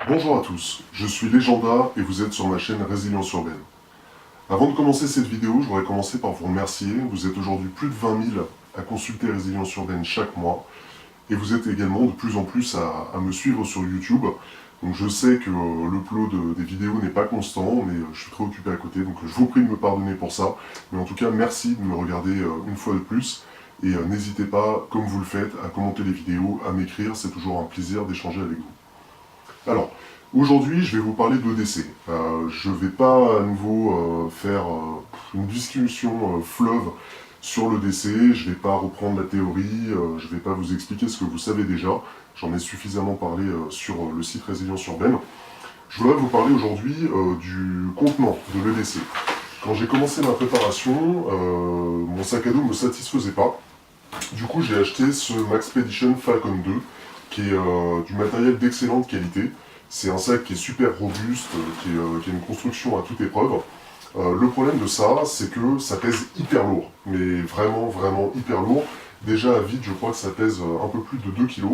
Bonjour à tous, je suis Legenda et vous êtes sur ma chaîne Résilience Urbaine. Avant de commencer cette vidéo, je voudrais commencer par vous remercier. Vous êtes aujourd'hui plus de 20 000 à consulter Résilience Urbaine chaque mois et vous êtes également de plus en plus à me suivre sur YouTube. Donc je sais que l'upload des vidéos n'est pas constant, mais je suis très occupé à côté, donc je vous prie de me pardonner pour ça. Mais en tout cas, merci de me regarder une fois de plus. Et n'hésitez pas, comme vous le faites, à commenter les vidéos, à m'écrire, c'est toujours un plaisir d'échanger avec vous. Alors, aujourd'hui, je vais vous parler d'ODC. Je ne vais pas à nouveau faire une discussion fleuve sur l'ODC, je ne vais pas reprendre la théorie, je ne vais pas vous expliquer ce que vous savez déjà, j'en ai suffisamment parlé sur le site Résilience Urbaine. Je voudrais vous parler aujourd'hui du contenant de l'EDC. Quand j'ai commencé ma préparation, mon sac à dos ne me satisfaisait pas. Du coup, j'ai acheté ce Maxpedition Falcon 2, qui est du matériel d'excellente qualité. C'est un sac qui est super robuste, qui a une construction à toute épreuve. Le problème de ça, c'est que ça pèse hyper lourd, mais vraiment, vraiment hyper lourd. Déjà à vide, je crois que ça pèse un peu plus de 2 kg.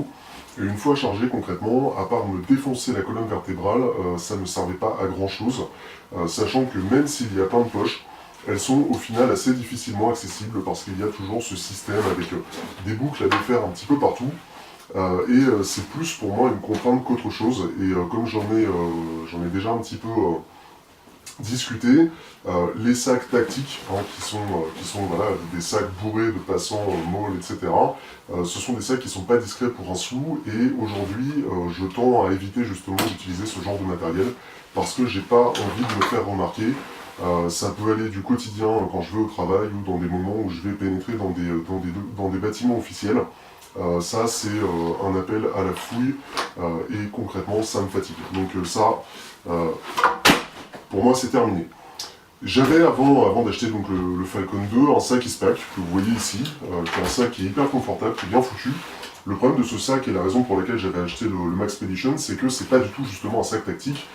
Et une fois chargé concrètement, à part me défoncer la colonne vertébrale, ça ne servait pas à grand chose. Sachant que même s'il y a plein de poches, elles sont au final assez difficilement accessibles parce qu'il y a toujours ce système avec des boucles à défaire un petit peu partout. C'est plus pour moi une contrainte qu'autre chose. Et comme j'en ai déjà un petit peu discuté, les sacs tactiques, hein, qui sont voilà, des sacs bourrés de passants, molles, etc., ce sont des sacs qui ne sont pas discrets pour un sou. Et aujourd'hui, je tends à éviter justement d'utiliser ce genre de matériel parce que j'ai pas envie de me faire remarquer. Ça peut aller du quotidien quand je vais au travail ou dans des moments où je vais pénétrer dans des bâtiments officiels. Ça, c'est un appel à la fouille et concrètement, ça me fatigue. Donc pour moi, c'est terminé. J'avais avant d'acheter donc le Falcon 2 un sac Ispac que vous voyez ici, qui est un sac qui est hyper confortable, qui est bien foutu. Le problème de ce sac et la raison pour laquelle j'avais acheté le Maxpedition, c'est que c'est pas du tout justement un sac tactique.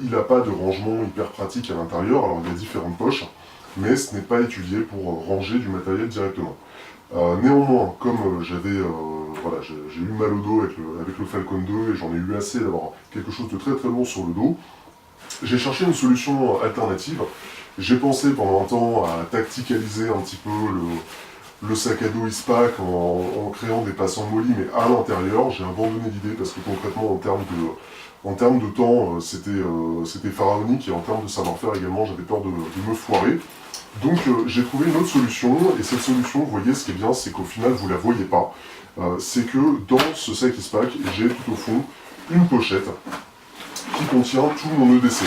Il n'a pas de rangement hyper pratique à l'intérieur, alors il y a différentes poches, mais ce n'est pas étudié pour ranger du matériel directement. Néanmoins, comme voilà, j'ai eu mal au dos avec le Falcon 2 et j'en ai eu assez d'avoir quelque chose de très très long sur le dos, j'ai cherché une solution alternative. J'ai pensé pendant un temps à tacticaliser un petit peu le sac à dos Ispac en créant des passants mollis, mais à l'intérieur. J'ai abandonné l'idée parce que concrètement, en termes de temps, c'était pharaonique et en termes de savoir-faire également, j'avais peur de me foirer. Donc j'ai trouvé une autre solution, et cette solution, vous voyez, ce qui est bien, c'est qu'au final, vous ne la voyez pas. C'est que dans ce sac Ispac, j'ai tout au fond une pochette qui contient tout mon EDC.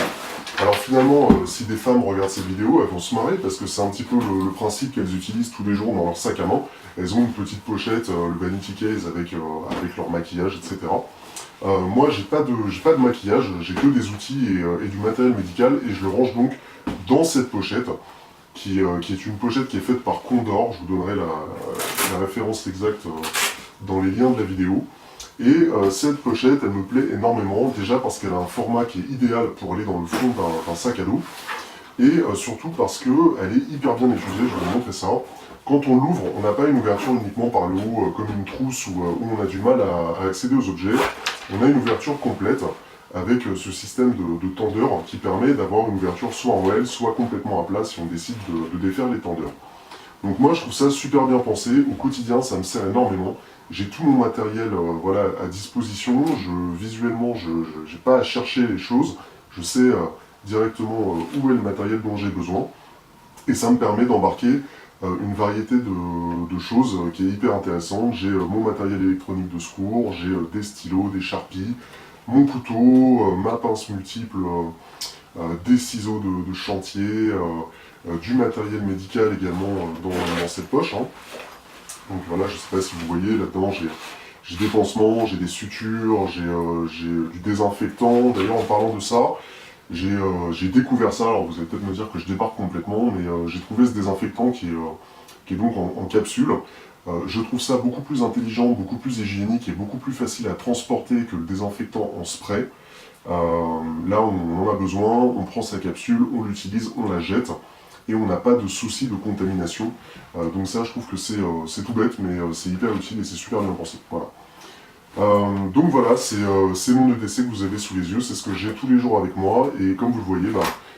Alors finalement, si des femmes regardent cette vidéo, elles vont se marrer parce que c'est un petit peu le principe qu'elles utilisent tous les jours dans leur sac à main. Elles ont une petite pochette, le vanity case avec leur maquillage, etc. Moi, j'ai pas de maquillage, j'ai que des outils et du matériel médical, et je le range donc dans cette pochette, qui est une pochette qui est faite par Condor. Je vous donnerai la référence exacte dans les liens de la vidéo. Et cette pochette, elle me plaît énormément, déjà parce qu'elle a un format qui est idéal pour aller dans le fond d'un sac à dos, et surtout parce qu'elle est hyper bien étudiée, je vais vous montrer ça. Quand on l'ouvre, on n'a pas une ouverture uniquement par le haut, comme une trousse où on a du mal à accéder aux objets. On a une ouverture complète, avec ce système de tendeur qui permet d'avoir une ouverture soit en L, soit complètement à plat si on décide de défaire les tendeurs. Donc moi je trouve ça super bien pensé, au quotidien ça me sert énormément. J'ai tout mon matériel voilà, à disposition, visuellement je n'ai pas à chercher les choses, je sais directement où est le matériel dont j'ai besoin, et ça me permet d'embarquer une variété de choses qui est hyper intéressante. J'ai mon matériel électronique de secours, j'ai des stylos, des Sharpies, mon couteau, ma pince multiple, des ciseaux de chantier, du matériel médical également dans cette poche. Hein. Donc voilà, je ne sais pas si vous voyez, là-dedans j'ai des pansements, j'ai des sutures, j'ai du désinfectant. D'ailleurs, en parlant de ça, j'ai découvert ça. Alors vous allez peut-être me dire que je débarque complètement, mais j'ai trouvé ce désinfectant qui est donc en capsule. Je trouve ça beaucoup plus intelligent, beaucoup plus hygiénique et beaucoup plus facile à transporter que le désinfectant en spray. Là, on en a besoin, on prend sa capsule, on l'utilise, on la jette, et on n'a pas de souci de contamination. Donc ça, je trouve que c'est tout bête, mais c'est hyper utile et c'est super bien pensé. Voilà. Donc voilà, c'est mon EDC que vous avez sous les yeux, c'est ce que j'ai tous les jours avec moi, et comme vous le voyez,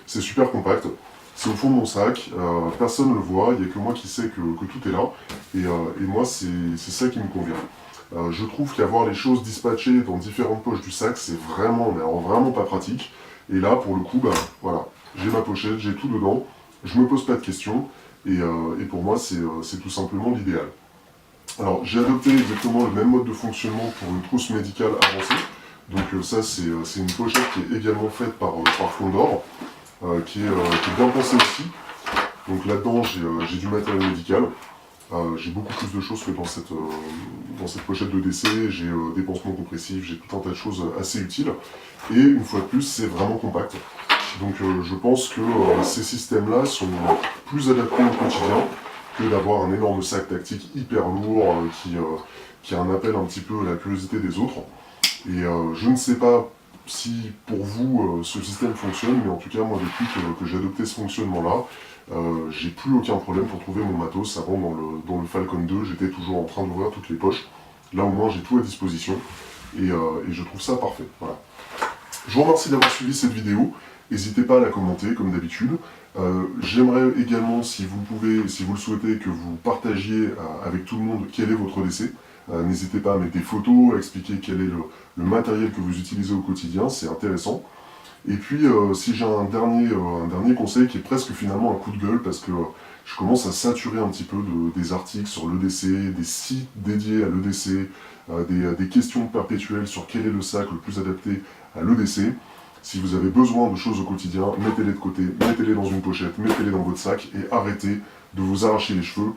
c'est super compact. C'est au fond de mon sac, personne ne le voit, il n'y a que moi qui sais que tout est là, et moi c'est ça qui me convient. Je trouve qu'avoir les choses dispatchées dans différentes poches du sac, c'est vraiment, mais alors vraiment pas pratique. Et là, pour le coup, voilà, j'ai ma pochette, j'ai tout dedans, je me pose pas de questions, et pour moi, c'est tout simplement l'idéal. Alors, j'ai adopté exactement le même mode de fonctionnement pour une trousse médicale avancée. Donc ça, c'est une pochette qui est également faite par Fondor, qui est bien pensée aussi. Donc là-dedans, j'ai du matériel médical. J'ai beaucoup plus de choses que dans cette pochette de décès. J'ai des pansements compressifs, j'ai tout un tas de choses assez utiles. Et une fois de plus, c'est vraiment compact. Donc je pense que ces systèmes-là sont plus adaptés au quotidien que d'avoir un énorme sac tactique hyper lourd qui en appelle un petit peu la curiosité des autres. Et je ne sais pas si pour vous ce système fonctionne, mais en tout cas moi depuis que j'ai adopté ce fonctionnement-là, j'ai plus aucun problème pour trouver mon matos. Avant dans le Falcon 2, j'étais toujours en train d'ouvrir toutes les poches. Là au moins j'ai tout à disposition et je trouve ça parfait. Voilà. Je vous remercie d'avoir suivi cette vidéo. N'hésitez pas à la commenter comme d'habitude. J'aimerais également, si vous le pouvez, si vous le souhaitez, que vous partagiez avec tout le monde quel est votre décès. N'hésitez pas à mettre des photos, à expliquer quel est le matériel que vous utilisez au quotidien, c'est intéressant. Et puis, si j'ai un dernier conseil qui est presque finalement un coup de gueule, parce que je commence à saturer un petit peu des articles sur l'EDC, des sites dédiés à l'EDC, des questions perpétuelles sur quel est le sac le plus adapté à l'EDC. Si vous avez besoin de choses au quotidien, mettez-les de côté, mettez-les dans une pochette, mettez-les dans votre sac et arrêtez de vous arracher les cheveux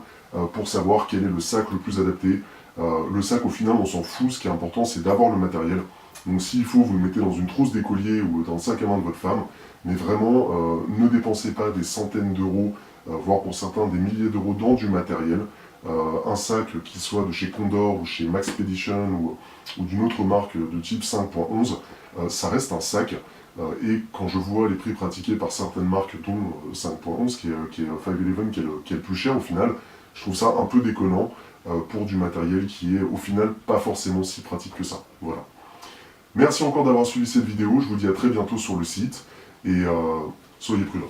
pour savoir quel est le sac le plus adapté. Le sac, au final, on s'en fout. Ce qui est important, c'est d'avoir le matériel. Donc s'il faut, vous le mettez dans une trousse d'écolier ou dans le sac à main de votre femme. Mais vraiment, ne dépensez pas des centaines d'euros, voire pour certains des milliers d'euros dans du matériel. Un sac qui soit de chez Condor ou chez Maxpedition ou d'une autre marque de type 5.11, ça reste un sac. Et quand je vois les prix pratiqués par certaines marques, dont 5.11, qui est 511, qui est le plus cher au final, je trouve ça un peu déconnant pour du matériel qui est au final pas forcément si pratique que ça. Voilà. Merci encore d'avoir suivi cette vidéo, je vous dis à très bientôt sur le site, et soyez prudents.